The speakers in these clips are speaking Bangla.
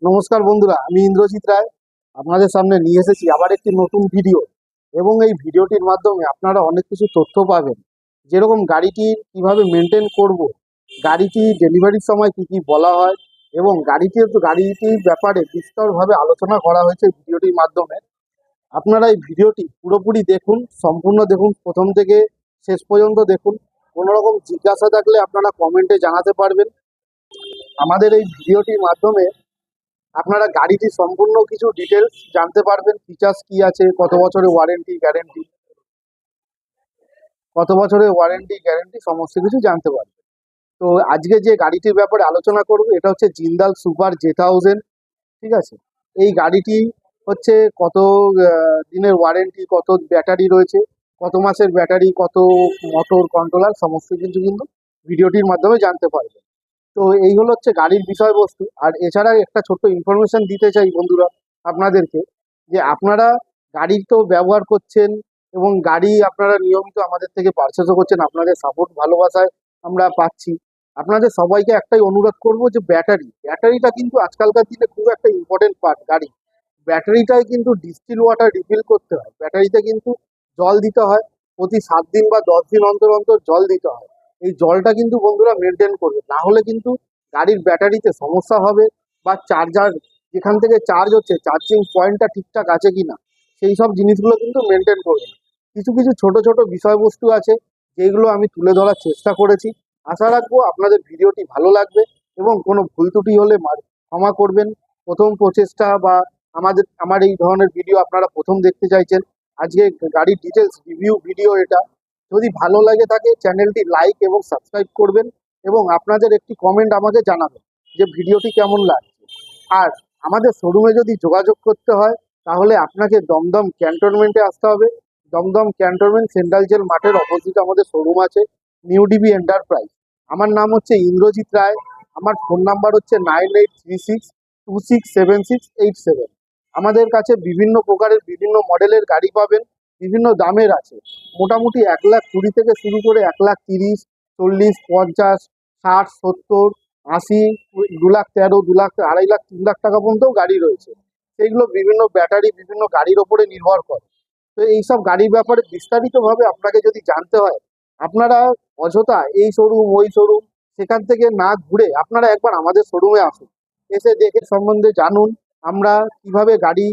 নমস্কার বন্ধুরা, আমি ইন্দ্রজিৎ রায় আপনাদের সামনে নিয়ে এসেছি আবার একটি নতুন ভিডিও। এবং এই ভিডিওটির মাধ্যমে আপনারা অনেক কিছু তথ্য পাবেন, যেরকম গাড়িটি কিভাবে মেনটেন করব, গাড়িটি ডেলিভারির সময় কি কি বলা হয়, এবং গাড়িটির ব্যাপারে বিস্তরভাবে আলোচনা করা হয়েছে ভিডিওটির মাধ্যমে। আপনারা এই ভিডিওটি পুরোপুরি দেখুন, সম্পূর্ণ দেখুন, প্রথম থেকে শেষ পর্যন্ত দেখুন। কোনো রকম জিজ্ঞাসা থাকলে আপনারা কমেন্টে জানাতে পারবেন। আমাদের এই ভিডিওটির মাধ্যমে আপনারা গাড়িটি সম্পূর্ণ কিছু ডিটেলস জানতে পারবেন, ফিচার্স কি আছে, কত বছরের ওয়ারেন্টি গ্যারেন্টি সমস্ত কিছু জানতে পারবেন। তো আজকে যে গাড়িটির ব্যাপারে আলোচনা করব এটা হচ্ছে জিন্দাল সুপার J1000। ঠিক আছে, এই গাড়িটি হচ্ছে কত দিনের ওয়ারেন্টি, কত ব্যাটারি রয়েছে, কত মাসের ব্যাটারি, কত মোটর কন্ট্রোলার, সমস্ত কিছু কিন্তু ভিডিওটির মাধ্যমে জানতে পারবেন। তো এই হচ্ছে গাড়ির বিষয়বস্তু। আর এছাড়া একটা ছোট্ট ইনফরমেশন দিতে চাই বন্ধুরা আপনাদেরকে, যে আপনারা গাড়ি তো ব্যবহার করছেন এবং গাড়ি আপনারা নিয়মিত আমাদের থেকে পারচেসও করছেন, আপনাদের সাপোর্ট ভালোবাসায় আমরা পাচ্ছি। আপনাদের সবাইকে একটাই অনুরোধ করব, যে ব্যাটারিটা কিন্তু আজকালকার দিনে খুব একটা ইম্পর্টেন্ট পার্ট গাড়ি। ব্যাটারিটায় কিন্তু ডিস্টিল ওয়াটার রিফিল করতে হয়, ব্যাটারিতে কিন্তু জল দিতে হয়, প্রতি 7 দিন বা 10 দিন অন্তর অন্তর জল দিতে হয়। এই জলটা কিন্তু বন্ধুরা মেনটেন করবে, না হলে কিন্তু গাড়ির ব্যাটারিতে সমস্যা হবে। বা চার্জার যেখান থেকে চার্জ হচ্ছে, চার্জিং পয়েন্টটা ঠিকঠাক আছে কিনা, সেই সব জিনিসগুলো কিন্তু মেনটেন করবে। কিছু কিছু ছোট ছোট বিষয়বস্তু আছে যেগুলো আমি তুলে ধরার চেষ্টা করেছি। আশা রাখবো আপনাদের ভিডিওটি ভালো লাগবে, এবং কোনো ভুল ত্রুটি হলে ক্ষমা করবেন। প্রথম প্রচেষ্টা বা আমার এই ধরনের ভিডিও আপনারা প্রথম দেখতে চাইছেন, আজকে গাড়ির ডিটেলস রিভিউ ভিডিও এটা। যদি ভালো লাগে থাকে চ্যানেলটি লাইক এবং সাবস্ক্রাইব করবেন, এবং আপনাদের একটি কমেন্ট আমাকে জানাবেন যে ভিডিওটি কেমন লাগছে। আর আমাদের শোরুমে যদি যোগাযোগ করতে হয়, তাহলে আপনাকে দমদম ক্যান্টনমেন্টে আসতে হবে। দমদম ক্যান্টনমেন্ট সেন্ট্রাল জেল মাঠের অপোজিট আমাদের শোরুম আছে, নিউ ডিবি এন্টারপ্রাইজ। আমার নাম হচ্ছে ইন্দ্রজিৎ রায়। আমার ফোন নাম্বার হচ্ছে 9836267687। আমাদের কাছে বিভিন্ন প্রকারের বিভিন্ন মডেলের গাড়ি পাবেন, বিভিন্ন দামের আছে। মোটামুটি 1,20,000 থেকে শুরু করে 1,30,000, 40, 50, 60, 70, 80, 2,13,000, 2,00,000, 2,50,000, 3,00,000 টাকা পর্যন্তও গাড়ি রয়েছে। সেইগুলো বিভিন্ন ব্যাটারি, বিভিন্ন গাড়ির ওপরে নির্ভর করে। তো এইসব গাড়ির ব্যাপারে বিস্তারিতভাবে আপনাকে যদি জানতে হয়, আপনারা অযথা এই শোরুম ওই শোরুম সেখান থেকে না ঘুরে আপনারা একবার আমাদের শোরুমে আসুন, এসে দেখে সম্বন্ধে জানুন আমরা কিভাবে গাড়ি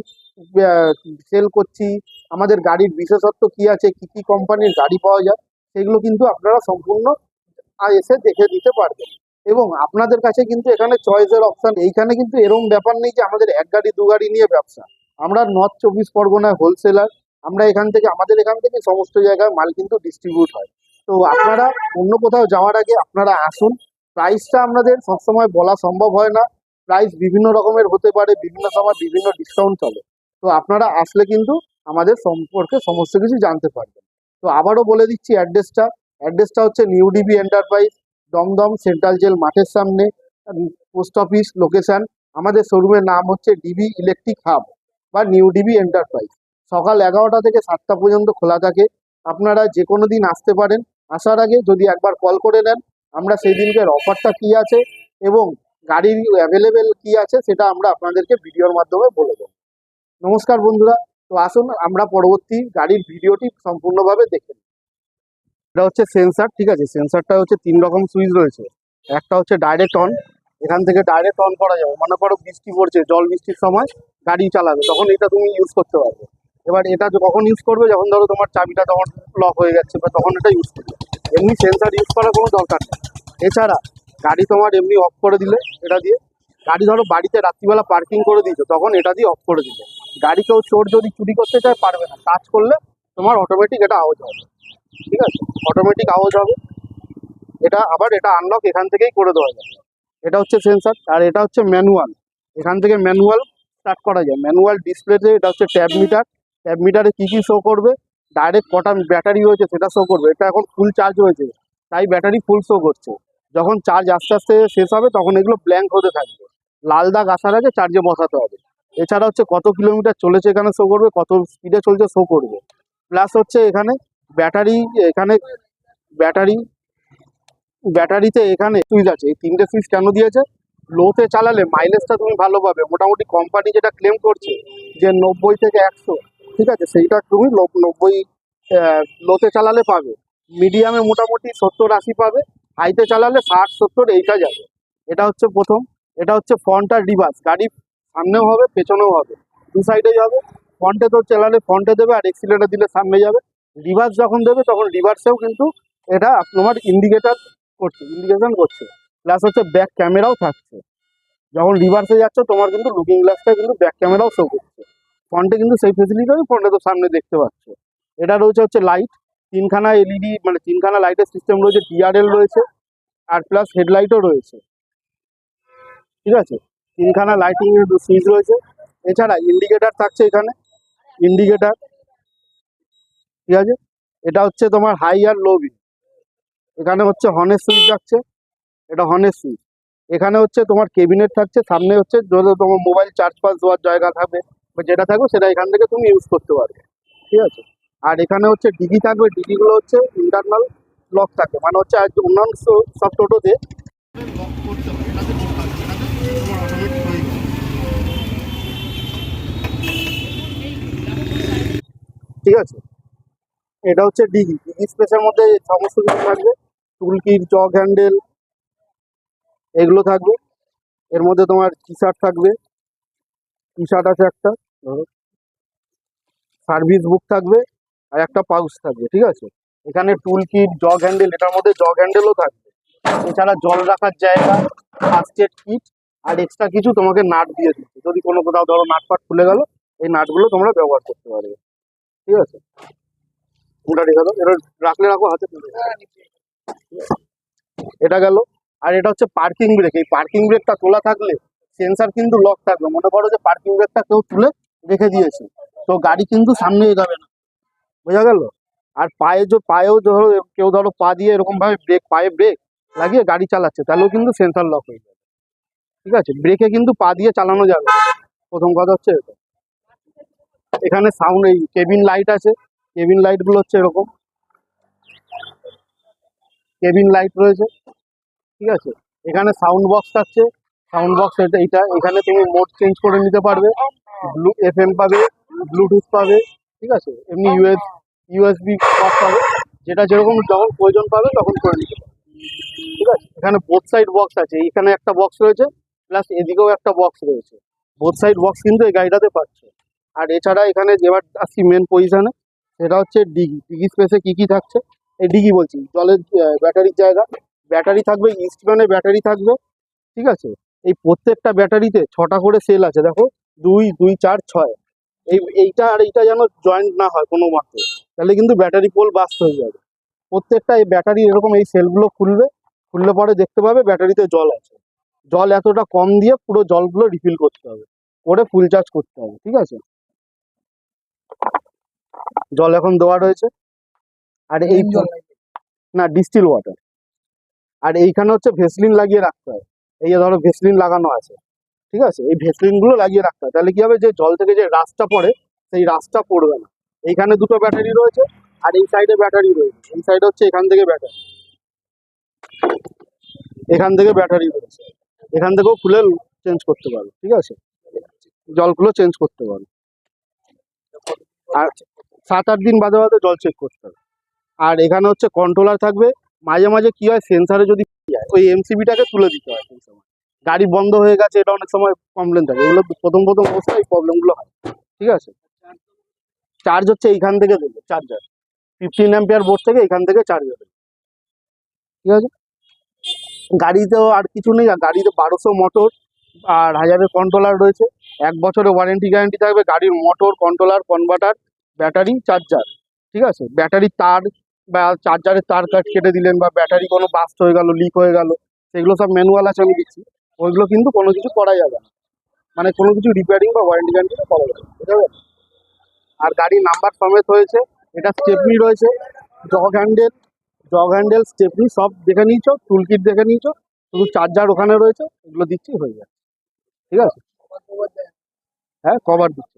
সেল করছি, আমাদের গাড়ির বিশেষত্ব কি আছে, কি কি কোম্পানির গাড়ি পাওয়া যায়, সেগুলো কিন্তু আপনারা সম্পূর্ণ এসে দেখে দিতে পারবেন। এবং আপনাদের কাছে কিন্তু এখানে চয়েসের অপশন, এইখানে কিন্তু এরকম ব্যাপার নেই যে আমাদের এক গাড়ি দু গাড়ি নিয়ে ব্যবসা। আমরা নর্থ 24 পরগনায় হোলসেলার, আমরা আমাদের এখান থেকে সমস্ত জায়গায় মাল কিন্তু ডিস্ট্রিবিউট হয়। তো আপনারা অন্য কোথাও যাওয়ার আগে আপনারা আসুন। প্রাইসটা আপনাদের সবসময় বলা সম্ভব হয় না, প্রাইস বিভিন্ন রকমের হতে পারে, বিভিন্ন সময় বিভিন্ন ডিসকাউন্ট চলে। তো আপনারা আসলে কিন্তু আমাদের সম্পর্কে সমস্ত কিছু জানতে পারবেন। তো আবারও বলে দিচ্ছি অ্যাড্রেসটা হচ্ছে new DB enterprise, Dum Dum central jail মাঠের সামনে, পোস্ট অফিস লোকেশন। আমাদের শোরুমের নাম হচ্ছে ডিবি ইলেকট্রিক হাব বা নিউ ডিবি এন্টারপ্রাইজ। সকাল 11টা থেকে 7টা পর্যন্ত খোলা থাকে। আপনারা যে কোনো দিন আসতে পারেন। আসার আগে যদি একবার কল করে নেন, আমরা সেই দিনকার অফারটা কি আছে এবং গাড়ির অ্যাভেলেবেল কি আছে সেটা আমরা আপনাদেরকে ভিডিওর মাধ্যমে বলে দেবো। নমস্কার বন্ধুরা, তো আসুন আমরা পরবর্তী গাড়ির ভিডিওটি সম্পূর্ণভাবে দেখে নিই। এটা হচ্ছে সেন্সার। ঠিক আছে, সেন্সারটা হচ্ছে 3 রকম সুইচ রয়েছে। একটা হচ্ছে ডাইরেক্ট অন, এখান থেকে ডাইরেক্ট অন করা যাবে। মনে করো বৃষ্টি পড়ছে, জল বৃষ্টির সময় গাড়ি চালাবে, তখন এটা তুমি ইউজ করতে পারবে। এবার এটা কখন ইউজ করবে, যখন ধরো তোমার চাবিটা তখন লক হয়ে যাচ্ছে, বা তখন এটা ইউজ করবে। এমনি সেন্সার ইউজ করার কোনো দরকার নেই। এছাড়া গাড়ি তোমার এমনি অফ করে দিলে এটা দিয়ে, গাড়ি ধরো বাড়িতে রাত্রিবেলা পার্কিং করে দিয়েছো, তখন এটা দিয়ে অফ করে দিলে গাড়ি কেউ চোর যদি চুরি করতে চায় পারবে না। টাচ করলে তোমার অটোমেটিক এটা আওয়াজ হবে। ঠিক আছে, অটোমেটিক আওয়াজ হবে। এটা আনলক এখান থেকেই করে দেওয়া যায়। এটা হচ্ছে সেন্সার। আর এটা হচ্ছে ম্যানুয়াল, এখান থেকে ম্যানুয়াল স্টার্ট করা যায়। ম্যানুয়াল ডিসপ্লেতে এটা হচ্ছে ট্যাব মিটারে কী কী শো করবে, ডাইরেক্ট কটা ব্যাটারি রয়েছে সেটা শো করবে। এটা এখন ফুল চার্জ হয়েছে তাই ব্যাটারি ফুল শো করছে। যখন চার্জ আস্তে আস্তে শেষ হবে তখন এগুলো ব্ল্যাঙ্ক হতে থাকবে, লাল দাগ আসার আগে চার্জে বসাতে হবে। এছাড়া হচ্ছে কত কিলোমিটার চলেছে এখানে শো করবে, কত স্পিডে চলছে শো করবে। প্লাস হচ্ছে এখানে ব্যাটারি, এখানে ব্যাটারিতে এখানে সুইচ আছে। এই 3টে সুইচ কেন দিয়েছে, লোতে চালালে মাইলেজটা তুমি ভালো পাবে। মোটামুটি কোম্পানি যেটা ক্লেম করছে যে 90 থেকে 100, ঠিক আছে, সেইটা তুমি 90 লোতে চালালে পাবে। মিডিয়ামে মোটামুটি 70-80 পাবে। হাইতে চালালে 60-70 এইটা যাবে। এটা হচ্ছে প্রথম। এটা হচ্ছে ফ্রন্ট আর রিভার্স, গাড়ি সামনেও হবে পেছনেও হবে, দু সাইডেই হবে। ফ্রন্টে তো চালালে ফ্রন্টে দেবে, আর এক্সিলেটার দিলে সামনে যাবে। রিভার্স যখন দেবে তখন রিভার্সেও কিন্তু এটা তোমার ইন্ডিকেটার করছে, ইন্ডিকেশন করছে। প্লাস হচ্ছে ব্যাক ক্যামেরাও থাকছে। যখন রিভার্সে যাচ্ছ তোমার কিন্তু লুকিং গ্লাসটা কিন্তু ব্যাক ক্যামেরাও শো করছে। ফ্রন্টে কিন্তু সেই ফেসিলিটি হবে, ফ্রন্টে তো সামনে দেখতে পাচ্ছ। এটা রয়েছে হচ্ছে লাইট, তিনখানা এলইডি, মানে তিনখানা লাইটের সিস্টেম রয়েছে, টিআরএল রয়েছে, আর প্লাস হেডলাইটও রয়েছে, ঠিক আছে। তিনখানা লাইটিং এর সুইচ রয়েছে। এছাড়া ইন্ডিকেটার থাকছে এখানে, ইন্ডিকেটার, ঠিক আছে। এটা হচ্ছে তোমার হাই আর লো বিম। এখানে হচ্ছে হর্নের সুইচ থাকছে, এটা হর্নের সুইচ। এখানে হচ্ছে তোমার কেবিনেট থাকছে, সামনে হচ্ছে যদি তোমার মোবাইল চার্জ পাস দেওয়ার জায়গা থাকবে বা যেটা থাকবে সেটা এখান থেকে তুমি ইউজ করতে পারবে, ঠিক আছে। আর এখানে হচ্ছে ডিগি থাকবে, ডিগিগুলো হচ্ছে ইন্টারনাল লক থাকে, মানে হচ্ছে আজ অন্যান্য সব টোটোতে লক করতে হয়, এটাতে ঠিক থাকবে, এটাতে তোমার অটোমেটিক হয়ে যাবে, ঠিক আছে। এটা হচ্ছে ডিগি, ডিগি স্পেসের মধ্যে সমস্ত কিছু থাকবে, টুল কিট, জগ হ্যান্ডেল, এগুলো থাকবে। এর মধ্যে তোমার টি শার্ট থাকবে, টি শার্ট আছে একটা, ধরো সার্ভিস বুক থাকবে, আর একটা পাউচ থাকবে, ঠিক আছে। এখানে টুল কিট, জগ হ্যান্ডেল, এটার মধ্যে জগ হ্যান্ডেলও থাকবে। এছাড়া জল রাখার জায়গা, ফার্স্ট এড কিট, আর এক্সট্রা কিছু তোমাকে নাট দিয়ে দিচ্ছে, যদি কোনো কোথাও ধরো নাট ফাট খুলে গেল এই নাটগুলো তোমরা ব্যবহার করতে পারবে, ঠিক আছে। ওটা রেখে দাও, এটা রাখলে রাখো, হাতে তুলে দাও। এটা গেল। আর এটা হচ্ছে পার্কিং ব্রেক, এই পার্কিং ব্রেকটা তোলা থাকলে সেন্সার কিন্তু লক থাকবে। মনে করো যে পার্কিং ব্রেকটা কেউ তুলে রেখে দিয়েছে, তো গাড়ি কিন্তু সামনে এগোবে না, বোঝা গেল। আর পায়েও ধরো কেউ ধরো পা দিয়ে এরকম ভাবে ব্রেক, পায়ে ব্রেক লাগিয়ে গাড়ি চালাচ্ছে, তাহলেও কিন্তু সেন্সার লক হয়ে যাবে, ঠিক আছে। ব্রেকে কিন্তু পা দিয়ে চালানো যাবে না। প্রথম কথা হচ্ছে এটা। এখানে সাউন্ড, এই কেবিন লাইট আছে, কেবিন লাইট গুলো হচ্ছে এরকম, কেবিন লাইট রয়েছে, ঠিক আছে। এখানে সাউন্ড বক্স থাকছে, সাউন্ড বক্স এইটা, এখানে তুমি মোড চেঞ্জ করে নিতে পারবে, এফএম পাবে, ব্লুটুথ পাবে, ঠিক আছে। এমনি ইউএসবি পট পাবে, যেটা যেরকম যখন প্রয়োজন পাবে তখন করে নিতে পারবে, ঠিক আছে। এখানে বোথ সাইড বক্স আছে, এখানে একটা বক্স রয়েছে, প্লাস এদিকেও একটা বক্স রয়েছে। বোথ সাইড বক্স কিন্তু এই গাড়িটাতে পাচ্ছে। আর এছাড়া এখানে যেবার আসছি মেন পজিশনে, সেটা হচ্ছে ডিগি। ডিগি স্পেসে কি কি থাকছে, এই ডিগি বলছি, জলের ব্যাটারির জায়গা, ব্যাটারি থাকবে, ইস্টম্যানের ব্যাটারি থাকবে, ঠিক আছে। এই প্রত্যেকটা ব্যাটারিতে 6টা করে সেল আছে, দেখো, 2, 2, 4, 6। এইটা আর এইটা যেন জয়েন্ট না হয় কোনো মতে, তাহলে কিন্তু ব্যাটারি পোল বাস্ট হয়ে যাবে। প্রত্যেকটা এই ব্যাটারি এরকম এই সেলগুলো খুলবে, খুললে পরে দেখতে পাবে ব্যাটারিতে জল আছে। জল এতটা কম দিয়ে পুরো জলগুলো রিফিল করতে হবে, করে ফুল চার্জ করতে হবে, ঠিক আছে। জল এখন দেওয়া রয়েছে। আর এই না, ডিস্টিল ওয়াটার। আর এইখানে হচ্ছে ভেসলিন লাগিয়ে রাখতে হয়, এই যে ধরো ভেসলিন লাগানো আছে, ঠিক আছে। এই ভেসলিন গুলো লাগিয়ে রাখতে হয়, তাহলে কি হবে, যে জল থেকে যে রাস্টটা পড়ে সেই রাস্টটা পড়বে না। এইখানে দুটো ব্যাটারি রয়েছে, আর এই সাইডে ব্যাটারি রয়েছে, এই সাইডে হচ্ছে এখান থেকে ব্যাটারি, এখান থেকে ব্যাটারি রয়েছে, এখান থেকেও খুলে চেঞ্জ করতে পারবে, ঠিক আছে। জলগুলো চেঞ্জ করতে পারবে। আর 7-8 দিন বাদে বাদে জল চেক করতে হবে। আর এখানে হচ্ছে কন্ট্রোলার থাকবে, মাঝে মাঝে কি হয় সেন্সারে যদি ওই এমসিবিটাকে তুলে দিতে হয় সেই সময়, গাড়ি বন্ধ হয়ে গেছে, এটা অনেক সময় কমপ্লেন থাকে, এগুলো প্রথম প্রথম অবস্থায় এই প্রবলেমগুলো হয়, ঠিক আছে। চার্জ হচ্ছে এইখান থেকে দেবে, চার্জার 15 অ্যাম্পিয়ার বোর্ড থেকে এখান থেকে চার্জ হবে, ঠিক আছে। গাড়িতেও আর কিছু নেই, আর গাড়িতে 1200 মোটর আর 1000-এর কন্ট্রোলার রয়েছে। 1 বছরের ওয়ারেন্টি গ্যারান্টি থাকবে গাড়ির motor, controller, converter, battery, charger, ঠিক আছে। ব্যাটারির তার বা চার্জারের তার কেটে দিলেন, বা ব্যাটারি কোনো বাস্ট হয়ে গেল, লিক হয়ে গেল, সেগুলো সব ম্যানুয়াল আছে, আমি দিচ্ছি, ওইগুলো কিন্তু কোনো কিছু করা যাবে না, মানে কোনো কিছু রিপেয়ারিং বা ওয়ারেন্টি গ্যারান্টি করা যাবে না, ঠিক আছে। আর গাড়ি নাম্বার সমেত হয়েছে। এটা স্টেপনি রয়েছে, জগ হ্যান্ডেল, স্টেপনি সব দেখে নিয়েছো, টুল কিট দেখে নিয়েছো, শুধু চার্জার ওখানে রয়েছে, এগুলো দিচ্ছি হয়ে যাবে, ঠিক আছে। হ্যাঁ, কভার দিচ্ছি।